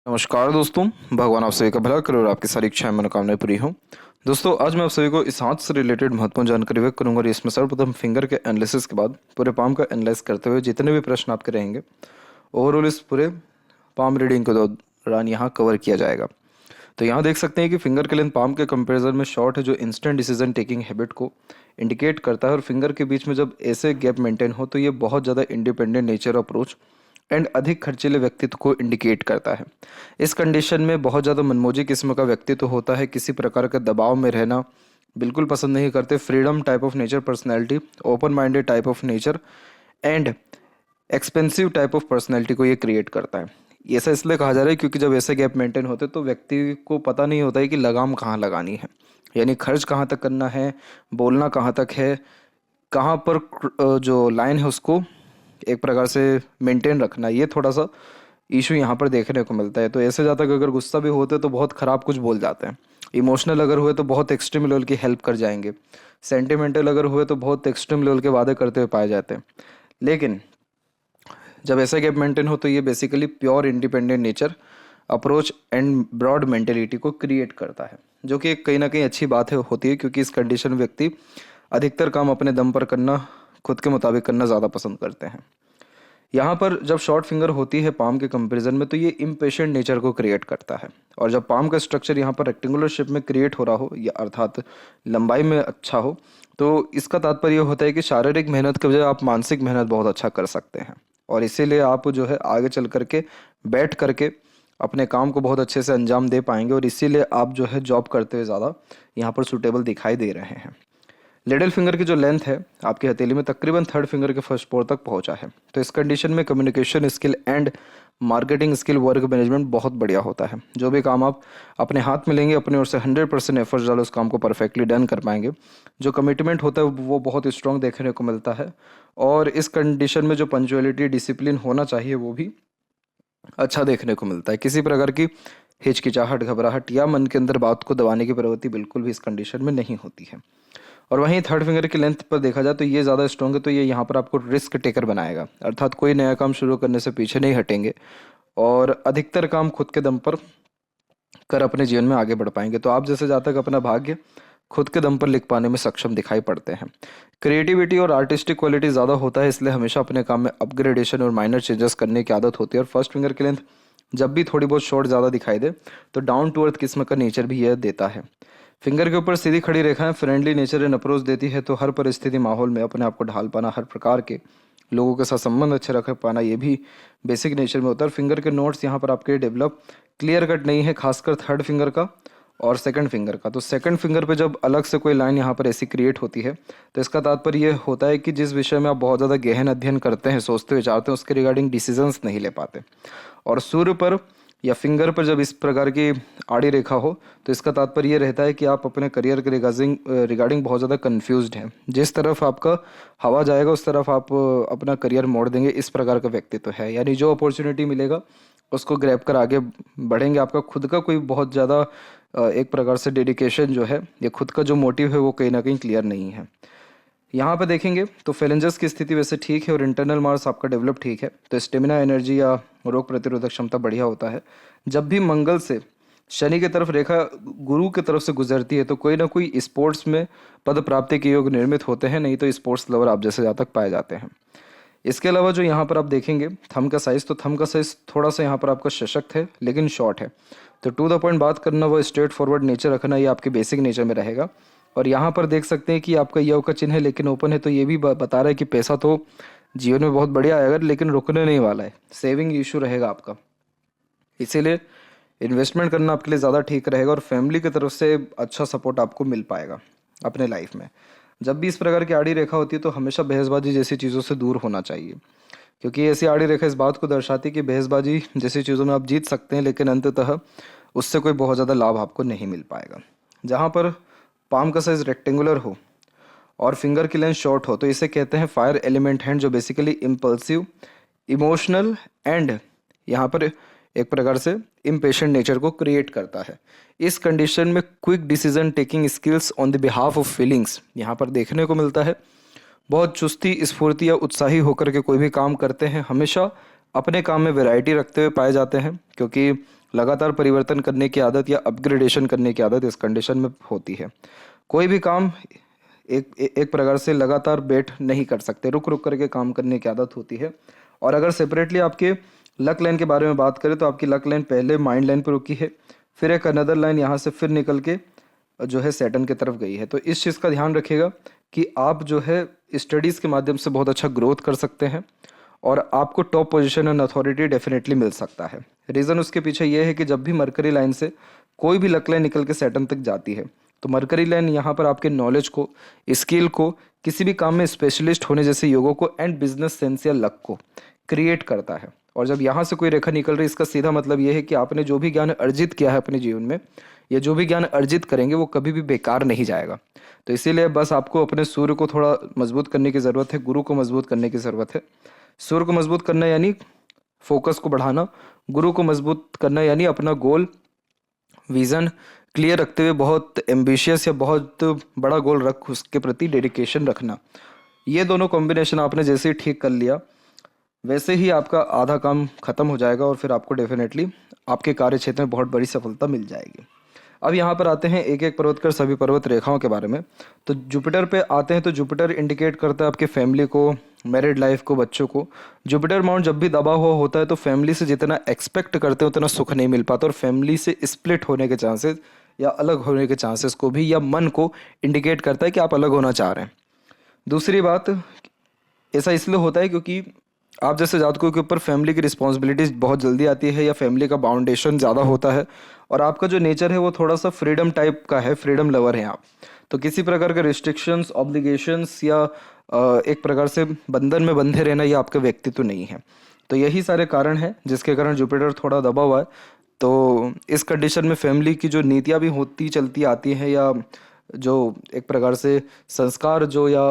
नमस्कार दोस्तों। भगवान आप सभी का भला करे और आपकी सारी इच्छाएं मनोकामनाएं पूरी हों। दोस्तों, आज मैं आप सभी को इस हाथ से रिलेटेड महत्वपूर्ण जानकारी व्यक्त करूंगा और इसमें सर्वप्रथम फिंगर के एनालिसिस के बाद पूरे पाम का एनालाइज करते हुए जितने भी प्रश्न आपके रहेंगे ओवरऑल इस पूरे पाम रीडिंग के दौरान यहाँ कवर किया जाएगा। तो यहाँ देख सकते हैं कि फिंगर के लेंथ पाम के कंपैरिजन में शॉर्ट है, जो इंस्टेंट डिसीजन टेकिंग हैबिट को इंडिकेट करता है। और फिंगर के बीच में जब ऐसे गैप मेंटेन हो तो ये बहुत ज़्यादा इंडिपेंडेंट नेचर अप्रोच एंड अधिक खर्चीले व्यक्तित्व को इंडिकेट करता है। इस कंडीशन में बहुत ज़्यादा मनमोजी किस्म का व्यक्तित्व होता है, किसी प्रकार का दबाव में रहना बिल्कुल पसंद नहीं करते, freedom type of nature personality, open minded type of nature and expensive type of personality को ये क्रिएट करता है। ऐसा इसलिए कहा जा रहा है क्योंकि जब ऐसे गैप मेंटेन होते तो व्यक्ति को पता नहीं होता है कि लगाम कहाँ लगानी है, यानी खर्च कहाँ तक करना है, बोलना कहाँ तक है, कहाँ पर जो लाइन है उसको एक प्रकार से मेंटेन रखना। ये थोड़ा सा इशू यहाँ पर देखने को मिलता है। तो ऐसे ज़्यादा अगर गुस्सा भी होते तो बहुत ख़राब कुछ बोल जाते हैं, इमोशनल अगर हुए तो बहुत एक्सट्रीम लेवल की हेल्प कर जाएंगे, सेंटिमेंटल अगर हुए तो बहुत एक्सट्रीम लेवल के वादे करते हुए पाए जाते हैं। लेकिन जब ऐसा गैप मेंटेन हो तो ये basically pure independent nature approach and broad mentality को क्रिएट करता है, जो कि कहीं ना कहीं अच्छी बात है होती है, क्योंकि इस कंडीशन में व्यक्ति अधिकतर काम अपने दम पर करना, खुद के मुताबिक करना ज़्यादा पसंद करते हैं। यहाँ पर जब शॉर्ट फिंगर होती है पाम के कंपैरिजन में तो ये इम्पेशेंट नेचर को क्रिएट करता है। और जब पाम का स्ट्रक्चर यहाँ पर रेक्टेंगुलर शेप में क्रिएट हो रहा हो, या अर्थात लंबाई में अच्छा हो, तो इसका तात्पर्य होता है कि शारीरिक मेहनत के बजाय आप मानसिक मेहनत बहुत अच्छा कर सकते हैं। और इसीलिए आप जो है आगे चल करके बैठ करके अपने काम को बहुत अच्छे से अंजाम दे पाएंगे, और इसीलिए आप जो है जॉब करते हुए ज़्यादा यहाँ पर सूटेबल दिखाई दे रहे हैं। लिटिल फिंगर की जो लेंथ है आपकी हथेली में तकरीबन थर्ड फिंगर के फर्स्ट पोर तक पहुंचा है। तो इस कंडीशन में communication skill and marketing skill, work management बहुत बढ़िया होता है। जो भी काम आप अपने हाथ में लेंगे, अपने ओर से 100% एफर्ट्स डालो, उस काम को परफेक्टली डन कर पाएंगे। जो कमिटमेंट होता है वो बहुत स्ट्रांग देखने को मिलता है। और इस कंडीशन में जो पंचुअलिटी, डिसिप्लिन होना चाहिए वो भी अच्छा देखने को मिलता है। किसी प्रकार की हिचकिचाहट, घबराहट या मन के अंदर बात को दबाने की प्रवृत्ति बिल्कुल भी इस कंडीशन में नहीं होती है। और वहीं थर्ड फिंगर की लेंथ पर देखा जाए तो ये ज़्यादा स्ट्रॉन्ग है, तो ये यहाँ पर आपको रिस्क टेकर बनाएगा, अर्थात कोई नया काम शुरू करने से पीछे नहीं हटेंगे और अधिकतर काम खुद के दम पर कर अपने जीवन में आगे बढ़ पाएंगे। तो आप जैसे जातक अपना भाग्य खुद के दम पर लिख पाने में सक्षम दिखाई पड़ते हैं। क्रिएटिविटी और आर्टिस्टिक क्वालिटी ज़्यादा होता है, इसलिए हमेशा अपने काम में अपग्रेडेशन और माइनर चेंजेस करने की आदत होती है। और फर्स्ट फिंगर की लेंथ जब भी थोड़ी बहुत शॉर्ट ज़्यादा दिखाई दे तो डाउन टू अर्थ किस्म का नेचर भी यह देता है। फिंगर के ऊपर सीधी खड़ी रेखाएं फ्रेंडली नेचर एंड अप्रोच देती है, तो हर परिस्थिति माहौल में अपने आप को ढाल पाना, हर प्रकार के लोगों के साथ संबंध अच्छे रख पाना, ये भी बेसिक नेचर में होता है। फिंगर के नोट्स यहाँ पर आपके डेवलप क्लियर कट नहीं है, खासकर थर्ड फिंगर का और सेकंड फिंगर का। तो सेकंड फिंगर पे जब अलग से कोई लाइन यहाँ पर ऐसी क्रिएट होती है तो इसका तात्पर्य ये होता है कि जिस विषय में आप बहुत ज़्यादा गहन अध्ययन करते हैं, सोचते विचारते हैं, उसके रिगार्डिंग डिसीजंस नहीं ले पाते। और सूर्य पर या फिंगर पर जब इस प्रकार की आड़ी रेखा हो तो इसका तात्पर्य ये रहता है कि आप अपने करियर के रिगार्डिंग बहुत ज़्यादा कंफ्यूज्ड हैं। जिस तरफ आपका हवा जाएगा उस तरफ आप अपना करियर मोड़ देंगे, इस प्रकार का व्यक्तित्व है। यानी जो अपॉर्चुनिटी मिलेगा उसको ग्रैब कर आगे बढ़ेंगे। आपका खुद का कोई बहुत ज़्यादा एक प्रकार से डेडिकेशन जो है या खुद का जो मोटिव है वो कहीं ना कहीं क्लियर नहीं है। यहाँ पे देखेंगे तो फेलेंजर्स की स्थिति वैसे ठीक है और इंटरनल मार्स आपका डेवलप ठीक है, तो स्टेमिना, एनर्जी या रोग प्रतिरोधक क्षमता बढ़िया होता है। जब भी मंगल से शनि की तरफ रेखा गुरु की तरफ से गुजरती है तो कोई ना कोई स्पोर्ट्स में पद प्राप्ति के योग निर्मित होते हैं, नहीं तो स्पोर्ट्स लवर आप जैसे जातक पाए जाते हैं। इसके अलावा जो यहाँ पर आप देखेंगे थंब का साइज, तो थंब का साइज थोड़ा सा यहाँ पर आपका सशक्त है लेकिन शॉर्ट है। तो टू द पॉइंट बात करना, वो स्ट्रेट फॉरवर्ड नेचर रखना, ये आपके बेसिक नेचर में रहेगा। और यहाँ पर देख सकते हैं कि आपका योग का चिन्ह है लेकिन ओपन है, तो ये भी बता रहा है कि पैसा तो जीवन में बहुत बढ़िया आएगा लेकिन रुकने नहीं वाला है, सेविंग इशू रहेगा आपका। इसीलिए इन्वेस्टमेंट करना आपके लिए ज़्यादा ठीक रहेगा और फैमिली की तरफ से अच्छा सपोर्ट आपको मिल पाएगा अपने लाइफ में। जब भी इस प्रकार की आड़ी रेखा होती है तो हमेशा बहसबाजी जैसी चीज़ों से दूर होना चाहिए, क्योंकि ऐसी आड़ी रेखा इस बात को दर्शाती है कि बहसबाजी जैसी चीज़ों में आप जीत सकते हैं लेकिन अंततः उससे कोई बहुत ज़्यादा लाभ आपको नहीं मिल पाएगा। जहाँ पर पाम का साइज रेक्टेंगुलर हो और फिंगर की लेंथ शॉर्ट हो तो इसे कहते हैं फायर एलिमेंट हैंड, जो बेसिकली इम्पल्सिव, इमोशनल एंड यहाँ पर एक प्रकार से इम्पेशेंट नेचर को क्रिएट करता है। इस कंडीशन में quick decision taking skills on the behalf of feelings यहाँ पर देखने को मिलता है। बहुत चुस्ती, स्फूर्ति या उत्साही होकर के कोई भी काम करते हैं, हमेशा अपने काम में वैरायटी रखते हुए पाए जाते हैं, क्योंकि लगातार परिवर्तन करने की आदत या अपग्रेडेशन करने की आदत इस कंडीशन में होती है। कोई भी काम एक प्रकार से लगातार बैठ नहीं कर सकते, रुक रुक करके काम करने की आदत होती है। और अगर सेपरेटली आपके लक लाइन के बारे में बात करें तो आपकी लक लाइन पहले माइंड लाइन पर रुकी है, फिर एक अनदर लाइन यहाँ से फिर निकल के जो है सैटर्न की तरफ गई है। तो इस चीज़ का ध्यान रखिएगा कि आप जो है स्टडीज़ के माध्यम से बहुत अच्छा ग्रोथ कर सकते हैं और आपको top position and authority definitely मिल सकता है। रीज़न उसके पीछे ये है कि जब भी मरकरी लाइन से कोई भी लक लाइन निकल के सैटर्न तक जाती है तो मरकरी लाइन यहाँ पर आपके नॉलेज को, स्किल को, किसी भी काम में स्पेशलिस्ट होने जैसे योगों को एंड बिजनेस सेंस या लक को क्रिएट करता है। और जब यहाँ से कोई रेखा निकल रही, इसका सीधा मतलब ये है कि आपने जो भी ज्ञान अर्जित किया है अपने जीवन में या जो भी ज्ञान अर्जित करेंगे वो कभी भी बेकार नहीं जाएगा। तो इसीलिए बस आपको अपने सूर्य को थोड़ा मजबूत करने की ज़रूरत है, गुरु को मजबूत करने की ज़रूरत है। सूर्य को मजबूत करना यानी फोकस को बढ़ाना, गुरु को मजबूत करना यानी अपना गोल, विज़न क्लियर रखते हुए बहुत एम्बिशियस या बहुत बड़ा गोल रख उसके प्रति डेडिकेशन रखना। ये दोनों कॉम्बिनेशन आपने जैसे ही ठीक कर लिया वैसे ही आपका आधा काम खत्म हो जाएगा और फिर आपको डेफिनेटली आपके कार्य क्षेत्र में बहुत बड़ी सफलता मिल जाएगी। अब यहाँ पर आते हैं एक एक पर्वत कर सभी पर्वत रेखाओं के बारे में। तो जुपिटर पे आते हैं तो जुपिटर इंडिकेट करता है आपके फैमिली को, मैरिड लाइफ को, बच्चों को। जुपिटर माउंट जब भी दबा हुआ होता है तो फैमिली से जितना एक्सपेक्ट करते हैं उतना सुख नहीं मिल पाता और फैमिली से स्प्लिट होने के चांसेस या अलग होने के चांसेस को भी या मन को इंडिकेट करता है कि आप अलग होना चाह रहे हैं। दूसरी बात, ऐसा इसलिए होता है क्योंकि आप जैसे जातकों के ऊपर फैमिली की रिस्पॉन्सिबिलिटीज बहुत जल्दी आती है या फैमिली का बाउंडेशन ज़्यादा होता है और आपका जो नेचर है वो थोड़ा सा फ्रीडम टाइप का है, फ्रीडम लवर हैं आप। तो किसी प्रकार के रिस्ट्रिक्शंस, ऑब्लिगेशंस या एक प्रकार से बंधन में बंधे रहना ये आपका व्यक्तित्व नहीं है। तो यही सारे कारण हैं जिसके कारण जुपिटर थोड़ा दबा हुआ है। तो इस कंडीशन में फैमिली की जो नीतियाँ भी होती चलती आती हैं या जो एक प्रकार से संस्कार जो या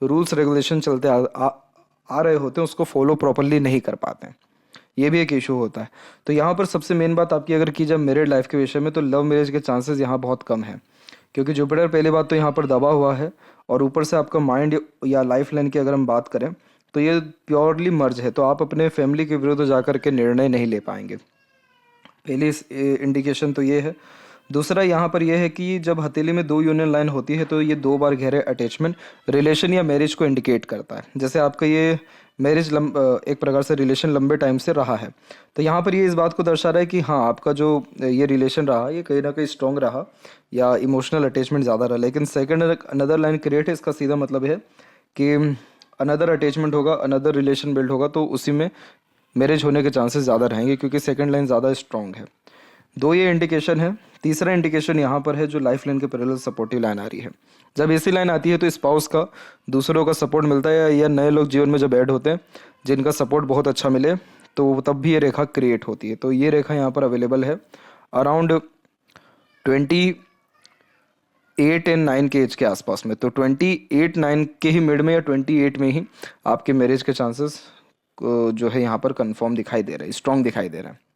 रूल्स रेगुलेशन चलते आ रहे होते हैं उसको फॉलो प्रॉपरली नहीं कर पाते हैं, ये भी एक इशू होता है। तो यहाँ पर सबसे मेन बात आपकी अगर की जाए मैरिड लाइफ के विषय में तो लव मैरिज के चांसेस यहाँ बहुत कम है क्योंकि जुपिटर पहली बात तो यहाँ पर दबा हुआ है और ऊपर से आपका माइंड या लाइफ लाइन की अगर हम बात करें तो ये प्योरली मर्ज है। तो आप अपने फैमिली के विरुद्ध जाकर के निर्णय नहीं ले पाएंगे, पहली इंडिकेशन तो ये है। दूसरा यहाँ पर यह है कि जब हथेली में दो यूनियन लाइन होती है तो ये दो बार गहरे अटैचमेंट, रिलेशन या मैरिज को इंडिकेट करता है। जैसे आपका ये मैरिज एक प्रकार से रिलेशन लंबे टाइम से रहा है तो यहाँ पर ये इस बात को दर्शा रहा है कि हाँ आपका जो ये रिलेशन रहा ये कहीं ना कहीं स्ट्रॉन्ग रहा या इमोशनल अटैचमेंट ज़्यादा रहा। लेकिन सेकंड अनदर लाइन क्रिएट है, इसका सीधा मतलब है कि अनदर अटैचमेंट होगा, अनदर रिलेशन बिल्ड होगा तो उसी में मैरिज होने के चांसेस ज़्यादा रहेंगे क्योंकि सेकंड लाइन ज़्यादा स्ट्रॉन्ग है। दो ये इंडिकेशन है। तीसरा इंडिकेशन यहाँ पर है जो लाइफ लाइन के पैरेलल सपोर्टिव लाइन आ रही है। जब ऐसी लाइन आती है तो स्पाउस का, दूसरों का सपोर्ट मिलता है या नए लोग जीवन में जब ऐड होते हैं जिनका सपोर्ट बहुत अच्छा मिले तो तब भी ये रेखा क्रिएट होती है। तो ये रेखा यहाँ पर अवेलेबल है अराउंड 28 एंड 9 के एज के आसपास में। तो 28-9 के ही मिड में या 28 में ही आपके मैरिज के चांसेस जो है यहाँ पर कंफर्म दिखाई दे रहा है, स्ट्रॉन्ग दिखाई दे रहा है।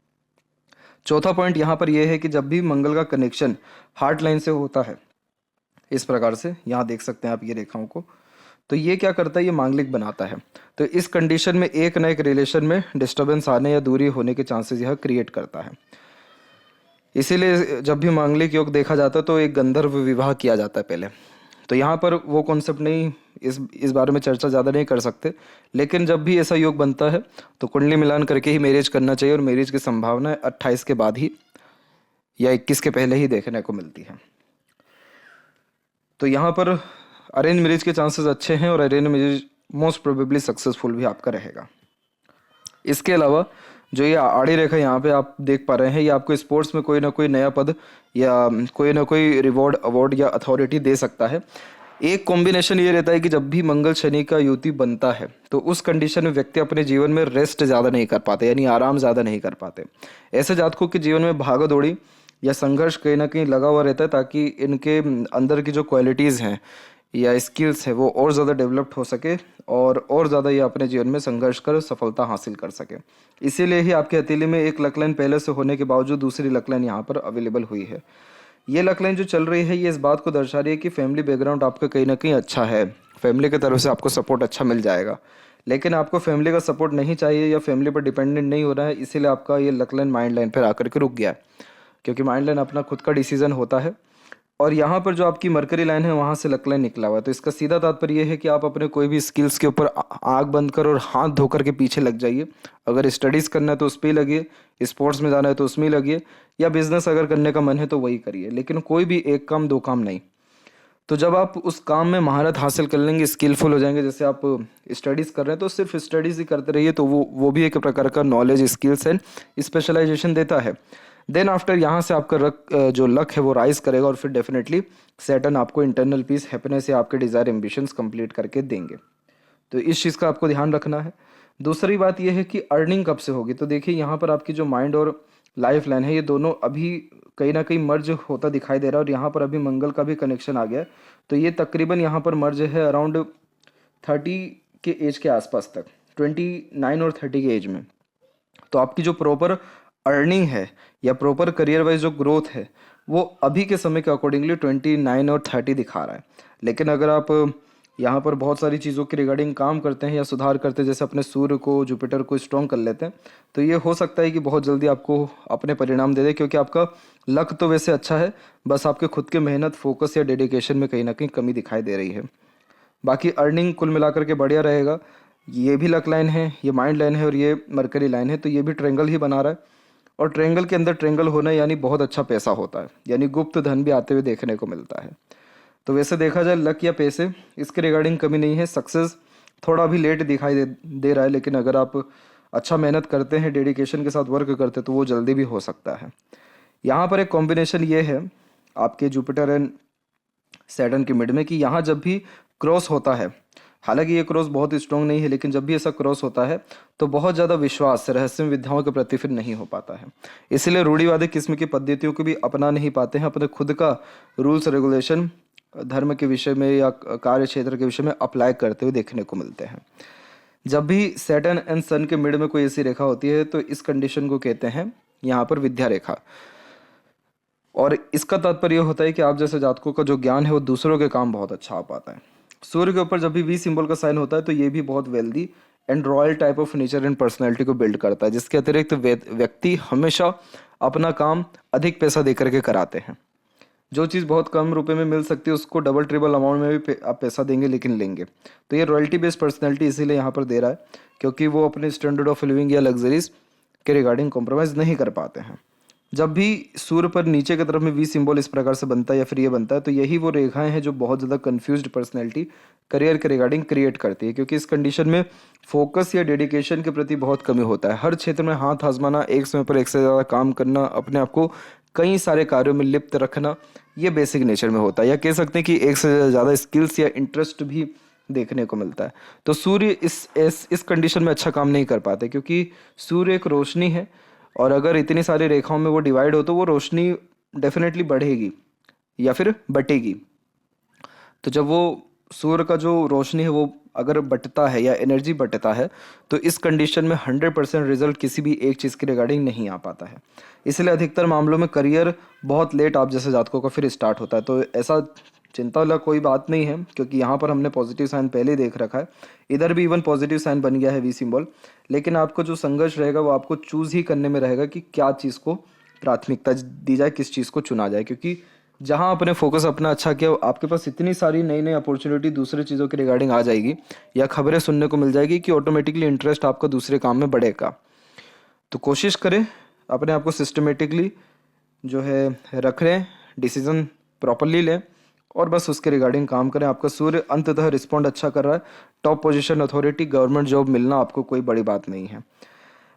चौथा पॉइंट यहाँ पर यह है कि जब भी मंगल का कनेक्शन हार्ट लाइन से होता है इस प्रकार से, यहाँ देख सकते हैं आप ये रेखाओं को, तो ये क्या करता है, ये मांगलिक बनाता है। तो इस कंडीशन में एक न एक रिलेशन में डिस्टर्बेंस आने या दूरी होने के चांसेस यह क्रिएट करता है। इसीलिए जब भी मांगलिक योग देखा जाता है तो एक गंधर्व विवाह किया जाता है पहले। तो यहाँ पर वो कॉन्सेप्ट नहीं, इस बारे में चर्चा ज़्यादा नहीं कर सकते, लेकिन जब भी ऐसा योग बनता है तो कुंडली मिलान करके ही मैरिज करना चाहिए और मैरिज की संभावना 28 के बाद ही या 21 के पहले ही देखने को मिलती है। तो यहाँ पर अरेंज मैरिज के चांसेस अच्छे हैं और arrange marriage most probably successful भी आपका रहेगा। इसके अलावा जो ये आड़ी रेखा यहाँ पे आप देख पा रहे हैं, ये आपको स्पोर्ट्स में कोई ना कोई नया पद या कोई ना कोई रिवॉर्ड, अवार्ड या अथॉरिटी दे सकता है। एक कॉम्बिनेशन ये रहता है कि जब भी मंगल शनि का युति बनता है तो उस कंडीशन में व्यक्ति अपने जीवन में रेस्ट ज़्यादा नहीं कर पाते, यानी आराम ज़्यादा नहीं कर पाते। ऐसे जातकों के जीवन में भागा दौड़ी या संघर्ष कहीं ना कहीं लगा हुआ रहता है ताकि इनके अंदर की जो क्वालिटीज़ हैं या स्किल्स है वो और ज़्यादा डेवलप्ड हो सके और ज़्यादा ये अपने जीवन में संघर्ष कर सफलता हासिल कर सके। इसीलिए ही आपके हथेली में एक लक लाइन पहले से होने के बावजूद दूसरी लक लाइन यहाँ पर अवेलेबल हुई है। ये लक लाइन जो चल रही है ये इस बात को दर्शा रही है कि फैमिली बैकग्राउंड आपका कहीं ना कहीं अच्छा है, फैमिली की तरफ से आपको सपोर्ट अच्छा मिल जाएगा। लेकिन आपको फैमिली का सपोर्ट नहीं चाहिए या फैमिली पर डिपेंडेंट नहीं हो रहा है, इसीलिए आपका ये लक लाइन माइंड लाइन पर आकर के रुक गया है। क्योंकि माइंड लाइन अपना खुद का डिसीजन होता है और यहाँ पर जो आपकी मरकरी लाइन है वहाँ से लक लाइन निकला हुआ है। तो इसका सीधा तात्पर्य ये है कि आप अपने कोई भी स्किल्स के ऊपर आग बंद कर और हाथ धोकर के पीछे लग जाइए। अगर स्टडीज़ करना है तो उस पर ही लगिए, स्पोर्ट्स में जाना है तो उसमें ही लगिए, या बिजनेस अगर करने का मन है तो वही करिए, लेकिन कोई भी एक काम दो काम नहीं। तो जब आप उस काम में महारत हासिल कर लेंगे, स्किलफुल हो जाएंगे, जैसे आप स्टडीज़ कर रहे हैं तो सिर्फ स्टडीज़ ही करते रहिए, तो वो भी एक प्रकार का नॉलेज, स्किल्स एंड स्पेशलाइजेशन देता है। देन आफ्टर यहाँ से आपका जो लक है वो राइज करेगा और फिर डेफिनेटली सैटर्न आपको इंटरनल पीस, हैप्पीनेस या आपके डिज़ायर एम्बिशंस कंप्लीट करके देंगे। तो इस चीज़ का आपको ध्यान रखना है। दूसरी बात यह है कि अर्निंग कब से होगी। तो देखिए यहाँ पर आपकी जो माइंड और लाइफ लाइन है ये दोनों अभी कहीं ना कहीं मर्ज होता दिखाई दे रहा है और यहाँ पर अभी मंगल का भी कनेक्शन आ गया है। तो ये तकरीबन यहाँ पर मर्ज है अराउंड 30 के एज के आसपास तक, 29 और 30 के एज में। तो आपकी जो प्रॉपर अर्निंग है या प्रॉपर करियर वाइज जो ग्रोथ है वो अभी के समय के अकॉर्डिंगली 29 और 30 दिखा रहा है। लेकिन अगर आप यहाँ पर बहुत सारी चीज़ों के रिगार्डिंग काम करते हैं या सुधार करते हैं, जैसे अपने सूर्य को, जुपिटर को स्ट्रॉन्ग कर लेते हैं, तो ये हो सकता है कि बहुत जल्दी आपको अपने परिणाम दे दे। क्योंकि आपका लक तो वैसे अच्छा है, बस आपके खुद के मेहनत, फोकस या डेडिकेशन में कहीं ना कहीं कमी दिखाई दे रही है। बाकी अर्निंग कुल मिलाकर के बढ़िया रहेगा। ये भी लक लाइन है, ये माइंड लाइन है और ये मरकरी लाइन है, तो ये भी ट्रेंगल ही बना रहा है। और ट्रेंगल के अंदर ट्रेंगल होना यानी बहुत अच्छा पैसा होता है, यानी गुप्त धन भी आते हुए देखने को मिलता है। तो वैसे देखा जाए लक या पैसे, इसके रिगार्डिंग कमी नहीं है। सक्सेस थोड़ा भी लेट दिखाई दे रहा है, लेकिन अगर आप अच्छा मेहनत करते हैं, डेडिकेशन के साथ वर्क करते हैं, तो वो जल्दी भी हो सकता है। यहाँ पर एक कॉम्बिनेशन ये है आपके जुपिटर एंड सैटर्न के मिड में कि यहाँ जब भी क्रॉस होता है, हालांकि ये क्रॉस बहुत स्ट्रॉन्ग नहीं है, लेकिन जब भी ऐसा क्रॉस होता है तो बहुत ज़्यादा विश्वास रहस्यमय विद्याओं के प्रति फिर नहीं हो पाता है। इसलिए रूढ़िवादी किस्म की पद्धतियों को भी अपना नहीं पाते हैं, अपने खुद का रूल्स रेगुलेशन धर्म के विषय में या कार्य क्षेत्र के विषय में अप्लाई करते हुए देखने को मिलते हैं। जब भी सैटर्न एंड सन के मिड में कोई ऐसी रेखा होती है तो इस कंडीशन को कहते हैं यहाँ पर विद्या रेखा। और इसका तात्पर्य होता है कि आप जैसे जातकों का जो ज्ञान है वो दूसरों के काम बहुत अच्छा आ पाता है। सूर्य के ऊपर जब भी वी सिंबल का साइन होता है तो ये भी बहुत wealthy and royal type of nature and personality को बिल्ड करता है, जिसके अतिरिक्त व्यक्ति हमेशा अपना काम अधिक पैसा देकर के कराते हैं। जो चीज़ बहुत कम रुपए में मिल सकती है उसको डबल ट्रिपल अमाउंट में भी आप पैसा देंगे, लेकिन लेंगे। तो ये रॉयल्टी बेस्ड पर्सनैलिटी इसीलिए यहाँ पर दे रहा है क्योंकि वो अपने स्टैंडर्ड ऑफ लिविंग या लग्जरीज के रिगार्डिंग कॉम्प्रोमाइज़ नहीं कर पाते हैं। जब भी सूर्य पर नीचे की तरफ में वी सिंबल इस प्रकार से बनता है या फिर ये बनता है, तो यही वो रेखाएं हैं जो बहुत ज़्यादा कंफ्यूज्ड पर्सनैलिटी करियर के रिगार्डिंग क्रिएट करती है। क्योंकि इस कंडीशन में फोकस या डेडिकेशन के प्रति बहुत कमी होता है। हर क्षेत्र में हाथ आजमाना, एक समय पर एक से ज़्यादा काम करना, अपने आप को कई सारे कार्यों में लिप्त रखना, ये बेसिक नेचर में होता है। या कह सकते हैं कि एक से ज़्यादा स्किल्स या इंटरेस्ट भी देखने को मिलता है। तो सूर्य इस कंडीशन में अच्छा काम नहीं कर पाते क्योंकि सूर्य एक रोशनी है और अगर इतनी सारी रेखाओं में वो डिवाइड हो तो वो रोशनी डेफिनेटली बढ़ेगी या फिर बटेगी। तो जब वो सूर्य का जो रोशनी है वो अगर बटता है या एनर्जी बटता है तो इस कंडीशन में 100% रिजल्ट किसी भी एक चीज़ के रिगार्डिंग नहीं आ पाता है। इसलिए अधिकतर मामलों में करियर बहुत लेट आप जैसे जातकों का फिर स्टार्ट होता है। तो ऐसा चिंता वाला कोई बात नहीं है क्योंकि यहाँ पर हमने पॉजिटिव साइन पहले ही देख रखा है। इधर भी इवन पॉजिटिव साइन बन गया है वी सिंबल। लेकिन आपको जो संघर्ष रहेगा वो आपको चूज़ ही करने में रहेगा कि क्या चीज़ को प्राथमिकता दी जाए, किस चीज़ को चुना जाए। क्योंकि जहाँ आपने फोकस अपना अच्छा किया आपके पास इतनी सारी नई नई अपॉर्चुनिटी दूसरे चीज़ों के रिगार्डिंग आ जाएगी या खबरें सुनने को मिल जाएगी कि ऑटोमेटिकली इंटरेस्ट आपका दूसरे काम में बढ़ेगा। तो कोशिश करें अपने आप को सिस्टमेटिकली जो है रख रहे, डिसीजन प्रॉपरली लें और बस उसके रिगार्डिंग काम करें। आपका सूर्य अंततः रिस्पॉन्ड अच्छा कर रहा है। Top position, authority, government job मिलना आपको कोई बड़ी बात नहीं है।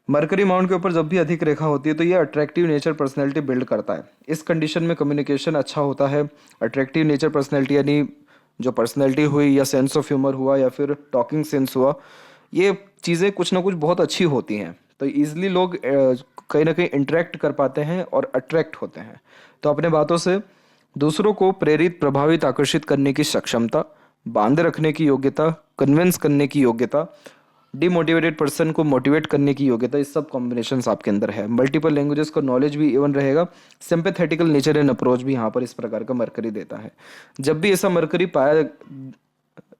मरकरी माउंट के ऊपर जब भी अधिक रेखा होती है तो ये अट्रैक्टिव नेचर पर्सनैलिटी बिल्ड करता है। इस कंडीशन में कम्युनिकेशन अच्छा होता है। अट्रैक्टिव नेचर पर्सनैलिटी यानी जो पर्सनैलिटी हुई या सेंस ऑफ ह्यूमर हुआ या फिर टॉकिंग सेंस हुआ, ये चीज़ें कुछ ना कुछ बहुत अच्छी होती हैं। तो ईजिली लोग कहीं ना कहीं इंटरेक्ट कर पाते हैं और अट्रैक्ट होते हैं। तो अपने बातों से दूसरों को प्रेरित, प्रभावित, आकर्षित करने की सक्षमता, बांधे रखने की योग्यता, कन्विंस करने की योग्यता, डिमोटिवेटेड पर्सन को मोटिवेट करने की योग्यता, इस सब कॉम्बिनेशंस आपके अंदर है। मल्टीपल लैंग्वेजेस का नॉलेज भी इवन रहेगा। सिंपैथेटिकल नेचर एंड अप्रोच भी यहाँ पर इस प्रकार का मरकरी देता है। जब भी ऐसा मरकरी पाया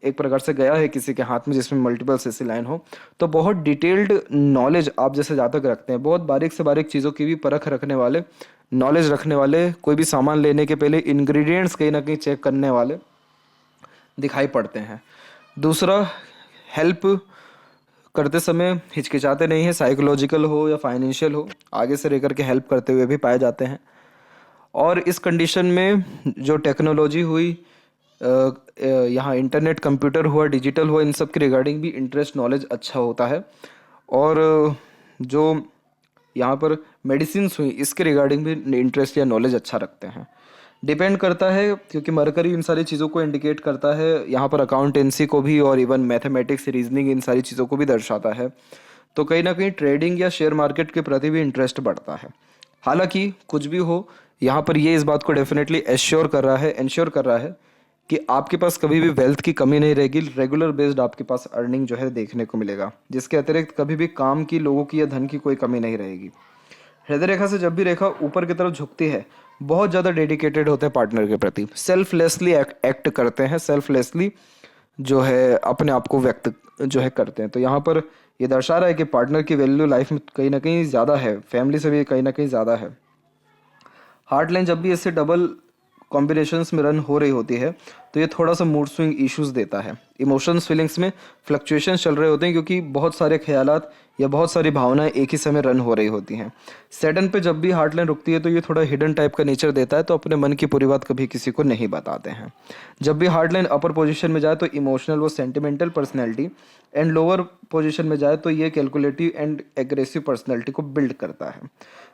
एक प्रकार से गया है किसी के हाथ में जिसमें मल्टीपल सीसी लाइन हो, तो बहुत डिटेल्ड नॉलेज आप जैसे जातक रखते हैं, बहुत बारीक से बारीक चीज़ों की भी परख रखने वाले, नॉलेज रखने वाले, कोई भी सामान लेने के पहले इंग्रेडिएंट्स कहीं ना कहीं चेक करने वाले दिखाई पड़ते हैं। दूसरा, हेल्प करते समय हिचकिचाते नहीं है, साइकोलॉजिकल हो या फाइनेंशियल हो, आगे से लेकर के हेल्प करते हुए भी पाए जाते हैं। और इस कंडीशन में जो टेक्नोलॉजी हुई, यहाँ इंटरनेट, कंप्यूटर हुआ, डिजिटल हुआ, इन सब के रिगार्डिंग भी इंटरेस्ट, नॉलेज अच्छा होता है। और जो यहाँ पर मेडिसिन्स हुई, इसके रिगार्डिंग भी इंटरेस्ट या नॉलेज अच्छा रखते हैं। डिपेंड करता है, क्योंकि मरकरी इन सारी चीज़ों को इंडिकेट करता है, यहाँ पर अकाउंटेंसी को भी और इवन मैथमेटिक्स, रीजनिंग, इन सारी चीज़ों को भी दर्शाता है। तो कहीं ना कहीं ट्रेडिंग या शेयर मार्केट के प्रति भी इंटरेस्ट बढ़ता है। हालांकि कुछ भी हो, यहाँ पर ये इस बात को डेफिनेटली इंश्योर कर रहा है कि आपके पास कभी भी वेल्थ की कमी नहीं रहेगी। रेगुलर बेस्ड आपके पास अर्निंग जो है देखने को मिलेगा, जिसके अतिरिक्त कभी भी काम की, लोगों की या धन की कोई कमी नहीं रहेगी। हृदय रेखा से जब भी रेखा ऊपर की तरफ झुकती है, बहुत ज़्यादा डेडिकेटेड होते हैं पार्टनर के प्रति, सेल्फलेसली एक्ट करते हैं, सेल्फलेसली जो है अपने आप को व्यक्त जो है करते हैं। तो यहाँ पर ये दर्शा रहा है कि पार्टनर की वैल्यू लाइफ में कहीं ना कहीं ज़्यादा है, फैमिली से भी कहीं ना कहीं ज़्यादा है। हार्ट लाइन जब भी इससे डबल कॉम्बिनेशंस में रन हो रही होती है, तो ये थोड़ा सा मूड स्विंग इश्यूज देता है। इमोशंस, फीलिंग्स में फ्लक्चुएशन चल रहे होते हैं, क्योंकि बहुत सारे ख्यालात या बहुत सारी भावनाएं एक ही समय रन हो रही होती हैं। सैटर्न पे जब भी हार्ट लाइन रुकती है, तो ये थोड़ा हिडन टाइप का नेचर देता है, तो अपने मन की पूरी बात कभी किसी को नहीं बताते हैं। जब भी हार्ट लाइन अपर पोजिशन में जाए, तो इमोशनल व sentimental personality, and lower position में जाए तो ये कैलकुलेटिव एंड एग्रेसिव पर्सनैलिटी को बिल्ड करता है।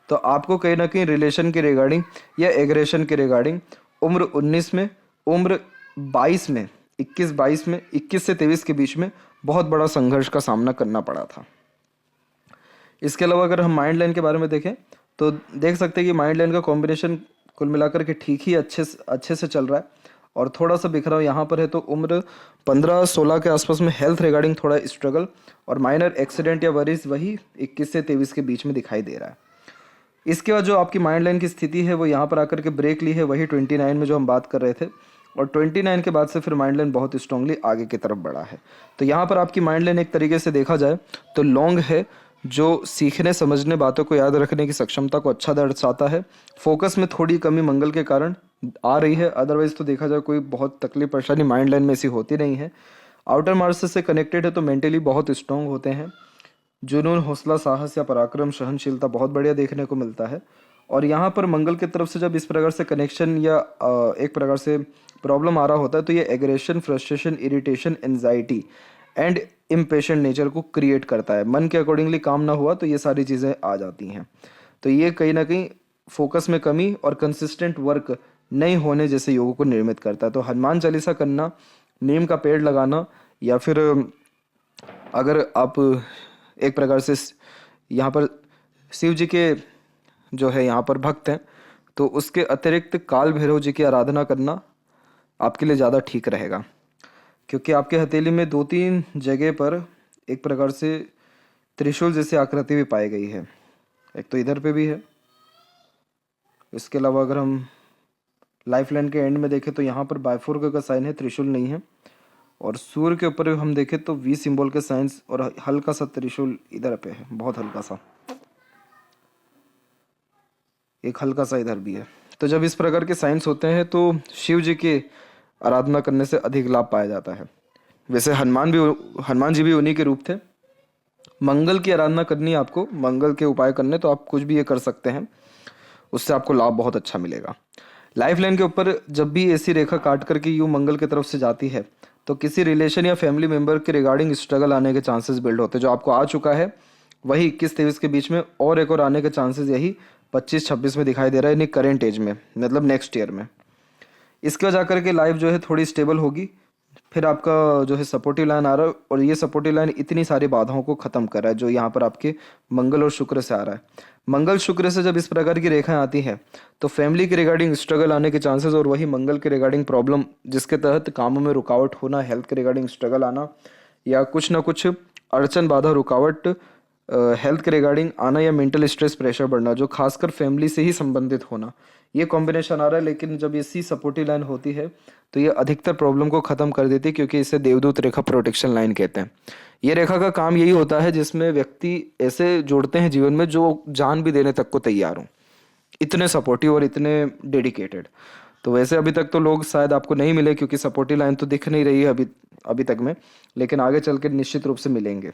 तो आपको कहीं ना कहीं रिलेशन के रिगार्डिंग या एग्रेशन के रिगार्डिंग उम्र 19 में, उम्र 22 में, 21-22 में, 21 से 23 के बीच में बहुत बड़ा संघर्ष का सामना करना पड़ा था। इसके अलावा अगर हम माइंड लाइन के बारे में देखें, तो देख सकते हैं कि माइंड लाइन का कॉम्बिनेशन कुल मिलाकर के ठीक ही अच्छे से चल रहा है, और थोड़ा सा बिखराव यहाँ पर है। तो उम्र 15-16 के आसपास में हेल्थ रिगार्डिंग थोड़ा स्ट्रगल और माइनर एक्सीडेंट या वरीज वही 21 से 23 के बीच में दिखाई दे रहा है। इसके बाद जो आपकी माइंड लाइन की स्थिति है, वो यहाँ पर आकर के ब्रेक ली है, वही 29 में जो हम बात कर रहे थे, और 29 के बाद से फिर माइंड लाइन बहुत स्ट्रांगली आगे की तरफ बढ़ा है। तो यहाँ पर आपकी माइंड लाइन एक तरीके से देखा जाए तो लॉन्ग है, जो सीखने, समझने, बातों को याद रखने की सक्षमता को अच्छा दर्शाता है। फोकस में थोड़ी कमी मंगल के कारण आ रही है, अदरवाइज तो देखा जाए कोई बहुत तकलीफ परेशानी माइंड लाइन में ऐसी होती नहीं है। आउटर मार्स से कनेक्टेड है, तो मेंटली बहुत स्ट्रांग होते हैं। जुनून, हौसला, साहस या पराक्रम, सहनशीलता बहुत बढ़िया देखने को मिलता है। और यहाँ पर मंगल की तरफ से जब इस प्रकार से कनेक्शन या एक प्रकार से प्रॉब्लम आ रहा होता है, तो ये aggression, frustration, irritation, anxiety and impatient nature को क्रिएट करता है। मन के अकॉर्डिंगली काम ना हुआ तो ये सारी चीज़ें आ जाती हैं। तो ये कहीं ना कहीं फोकस में कमी और कंसिस्टेंट वर्क नहीं होने जैसे योगों को निर्मित करता है। तो हनुमान चालीसा करना, नीम का पेड़ लगाना, या फिर अगर आप एक प्रकार से यहाँ पर शिव जी के जो है यहाँ पर भक्त हैं, तो उसके अतिरिक्त काल भैरव जी की आराधना करना आपके लिए ज़्यादा ठीक रहेगा, क्योंकि आपके हथेली में 2-3 जगह पर एक प्रकार से त्रिशूल जैसी आकृति भी पाई गई है। एक तो इधर पे भी है। इसके अलावा अगर हम लाइफ लाइन के एंड में देखें, तो यहाँ पर बायफोर्क का साइन है, त्रिशूल नहीं है। और सूर्य के ऊपर हम देखें तो वी सिंबल के साइंस और हल्का सा त्रिशूल इधर पे है, बहुत हल्का सा, एक हल्का सा इधर भी है। तो जब इस प्रकार के साइंस होते हैं, तो शिव जी की आराधना करने से अधिक लाभ पाया जाता है। वैसे हनुमान जी भी उन्हीं के रूप थे। मंगल की आराधना करनी है आपको, मंगल के उपाय करने, तो आप कुछ भी ये कर सकते हैं, उससे आपको लाभ बहुत अच्छा मिलेगा। लाइफ लाइन के ऊपर जब भी ऐसी रेखा काट करके यूं मंगल की तरफ से जाती है, तो किसी रिलेशन या फैमिली मेंबर के रिगार्डिंग स्ट्रगल आने के चांसेस बिल्ड होते हैं। जो आपको आ चुका है वही 21-23 के बीच में, और एक और आने के चांसेस यही 25-26 में दिखाई दे रहा है, यानी करेंट एज में, मतलब नेक्स्ट ईयर में। इसके बाद जाकर के लाइफ जो है थोड़ी स्टेबल होगी। फिर आपका जो है सपोर्टिव लाइन आ रहा है, और ये सपोर्टिव लाइन इतनी सारी बाधाओं को खत्म कर रहा है जो यहाँ पर आपके मंगल और शुक्र से आ रहा है। मंगल शुक्र से जब इस प्रकार की रेखाएं आती हैं, तो फैमिली के रिगार्डिंग स्ट्रगल आने के चांसेस, और वही मंगल के रिगार्डिंग प्रॉब्लम जिसके तहत कामों में रुकावट होना, हेल्थ के रिगार्डिंग स्ट्रगल आना, या कुछ ना कुछ अड़चन, बाधा, रुकावट हेल्थ के रिगार्डिंग आना या मेंटल स्ट्रेस प्रेशर बढ़ना, जो खासकर फैमिली से ही संबंधित होना, ये कॉम्बिनेशन आ रहा है। लेकिन जब इसी सपोर्टिव लाइन होती है तो ये अधिकतर प्रॉब्लम को ख़त्म कर देती है, क्योंकि इसे देवदूत रेखा प्रोटेक्शन लाइन कहते हैं। ये रेखा का काम यही होता है जिसमें व्यक्ति ऐसे जोड़ते हैं जीवन में जो जान भी देने तक को तैयार हों, इतने सपोर्टिव और इतने डेडिकेटेड। तो वैसे अभी तक तो लोग शायद आपको नहीं मिले, क्योंकि सपोर्टिव लाइन तो दिख नहीं रही है अभी अभी तक में, लेकिन आगे चल के निश्चित रूप से मिलेंगे।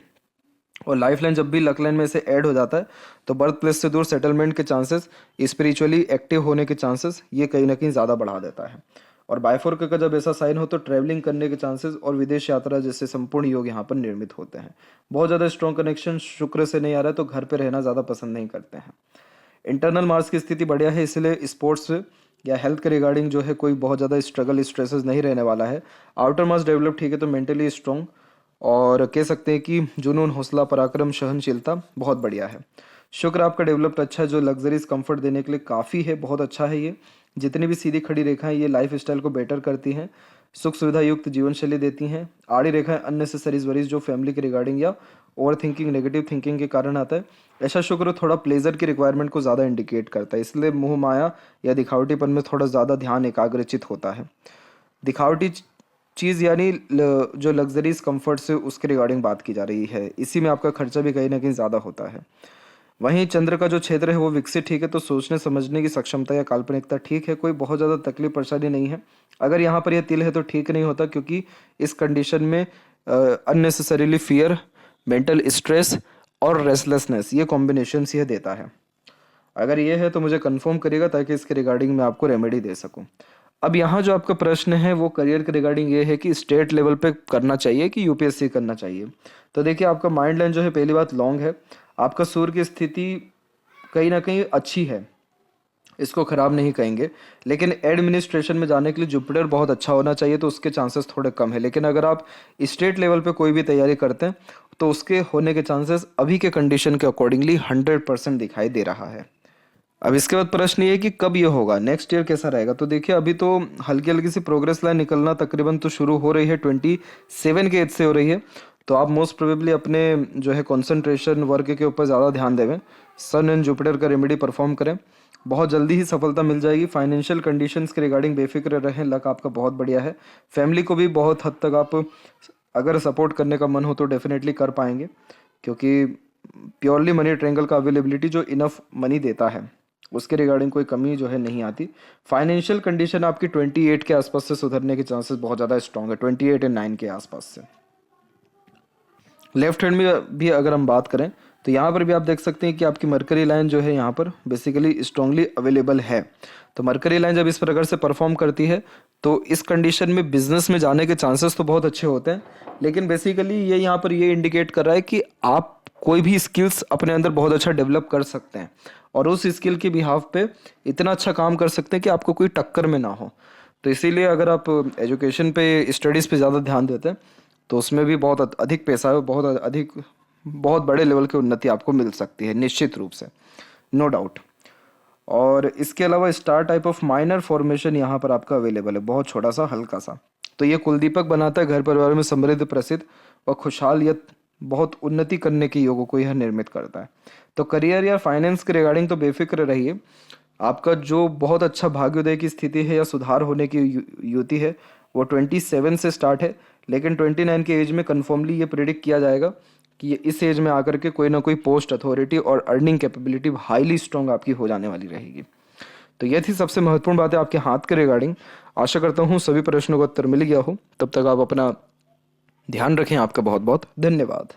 और लाइफ लाइन जब भी लक लाइन में से ऐड हो जाता है तो बर्थ प्लेस से दूर सेटलमेंट के चांसेस, स्पिरिचुअली एक्टिव होने के चांसेस, ये कहीं ना कहीं ज़्यादा बढ़ा देता है। और बायफोर्क का जब ऐसा साइन हो तो ट्रैवलिंग करने के चांसेस और विदेश यात्रा जैसे संपूर्ण योग यहाँ पर निर्मित होते हैं। बहुत ज़्यादा स्ट्रॉन्ग कनेक्शन शुक्र से नहीं आ रहा है तो घर पे रहना ज़्यादा पसंद नहीं करते हैं। इंटरनल मार्क्स की स्थिति बढ़िया है, इसलिए स्पोर्ट्स या हेल्थ के रिगार्डिंग जो है कोई बहुत ज़्यादा स्ट्रगल स्ट्रेसेस नहीं रहने वाला है। आउटर मार्क्स डेवलप ठीक है, तो मेंटली स्ट्रॉन्ग और कह सकते हैं कि जुनून, हौसला, पराक्रम, सहनशीलता बहुत बढ़िया है। शुक्र आपका डेवलप्ड अच्छा है, जो लग्जरीज कंफर्ट देने के लिए काफ़ी है, बहुत अच्छा है ये। जितनी भी सीधी खड़ी रेखाएं ये लाइफ स्टाइल को बेटर करती हैं, सुख सुविधा युक्त जीवन शैली देती हैं। आड़ी रेखाएं अननेसेसरीज वरीज जो फैमिली के रिगार्डिंग या ओवर थिंकिंग, नेगेटिव थिंकिंग के कारण आता है। ऐसा शुक्र थोड़ा प्लेजर की रिक्वायरमेंट को ज़्यादा इंडिकेट करता है, इसलिए मोह माया या दिखावटीपन में थोड़ा ज़्यादा ध्यान एकाग्रचित होता है। दिखावटी चीज़ यानी जो लग्जरीज कंफर्ट से उसके रिगार्डिंग बात की जा रही है, इसी में आपका खर्चा भी कहीं ना कहीं ज़्यादा होता है। वहीं चंद्र का जो क्षेत्र है वो विकसित ठीक है, तो सोचने समझने की सक्षमता या काल्पनिकता ठीक है, कोई बहुत ज़्यादा तकलीफ परेशानी नहीं है। अगर यहाँ पर यह तिल है तो ठीक नहीं होता, क्योंकि इस कंडीशन में अननेसेसरीली फियर, मेंटल स्ट्रेस और रेस्टलेसनेस ये कॉम्बिनेशन यह देता है। अगर ये है तो मुझे कंफर्म करिएगा ताकि इसके रिगार्डिंग मैं आपको रेमेडी दे सकूं। अब यहाँ जो आपका प्रश्न है वो करियर के रिगार्डिंग ये है कि स्टेट लेवल पे करना चाहिए कि यूपीएससी करना चाहिए। तो देखिए, आपका माइंड लाइन जो है पहली बात लॉन्ग है, आपका सूर्य की स्थिति कहीं ना कहीं अच्छी है, इसको खराब नहीं कहेंगे। लेकिन एडमिनिस्ट्रेशन में जाने के लिए जुपिटर बहुत अच्छा होना चाहिए, तो उसके चांसेस थोड़े कम है। लेकिन अगर आप स्टेट लेवल पे कोई भी तैयारी करते हैं तो उसके होने के चांसेस अभी के कंडीशन के अकॉर्डिंगली 100% दिखाई दे रहा है। अब इसके बाद प्रश्न ये है कि कब ये होगा, नेक्स्ट ईयर कैसा रहेगा। तो देखिए, अभी तो हल्की हल्की सी प्रोग्रेस लाइन निकलना तकरीबन तो शुरू हो रही है, 27 के एज से हो रही है। तो आप मोस्ट प्रोबेबली अपने जो है कंसंट्रेशन वर्क के ऊपर ज़्यादा ध्यान देवें, सन एंड जुपिटर का रेमेडी परफॉर्म करें, बहुत जल्दी ही सफलता मिल जाएगी। फाइनेंशियल कंडीशंस के रिगार्डिंग बेफिक्र रहें, लक आपका बहुत बढ़िया है। फैमिली को भी बहुत हद तक आप अगर सपोर्ट करने का मन हो तो डेफिनेटली कर पाएंगे, क्योंकि प्योरली मनी ट्रायंगल का अवेलेबिलिटी जो इनफ मनी देता है उसके रिगार्डिंग कोई कमी जो है नहीं आती। फाइनेंशियल कंडीशन आपकी 28 के आसपास से सुधरने के चांसेस बहुत ज़्यादा स्ट्रॉन्ग है, 28 और 9 के आसपास से। लेफ्ट हैंड में भी अगर हम बात करें तो यहाँ पर भी आप देख सकते हैं कि आपकी मरकरी लाइन जो है यहाँ पर बेसिकली स्ट्रांगली अवेलेबल है। तो मरकरी लाइन जब इस प्रकार से परफॉर्म करती है तो इस कंडीशन में बिजनेस में जाने के चांसेस तो बहुत अच्छे होते हैं, लेकिन बेसिकली ये यहाँ पर ये इंडिकेट कर रहा है कि आप कोई भी स्किल्स अपने अंदर बहुत अच्छा डेवलप कर सकते हैं और उस स्किल के बिहाफ पे इतना अच्छा काम कर सकते हैं कि आपको कोई टक्कर में ना हो। तो इसीलिए अगर आप एजुकेशन पे, स्टडीज़ पे ज़्यादा ध्यान देते हैं तो उसमें भी बहुत अधिक पैसा है, बहुत बड़े लेवल की उन्नति आपको मिल सकती है निश्चित रूप से, नो डाउट। और इसके अलावा star type of minor formation यहाँ पर आपका अवेलेबल है, बहुत छोटा सा, हल्का सा। तो ये कुलदीपक बनाता है, घर परिवार में समृद्ध, प्रसिद्ध और खुशहाल या बहुत उन्नति करने के योगों को यह निर्मित करता है। तो करियर या फाइनेंस के रिगार्डिंग तो बेफिक्र रहिए, आपका जो बहुत अच्छा भाग्योदय की स्थिति है या सुधार होने की युति है वो 27 से स्टार्ट है, लेकिन 29 के एज में कन्फर्मली ये प्रिडिक्ट किया जाएगा कि इस एज में आकर के कोई ना कोई पोस्ट, अथॉरिटी और अर्निंग कैपेबिलिटी हाईली स्ट्रॉन्ग आपकी हो जाने वाली रहेगी। तो ये थी सबसे महत्वपूर्ण बात है आपके हाथ के रिगार्डिंग। आशा करता हूँ सभी प्रश्नों का उत्तर मिल गया हो। तब तक आप अपना ध्यान रखें। आपका बहुत बहुत धन्यवाद।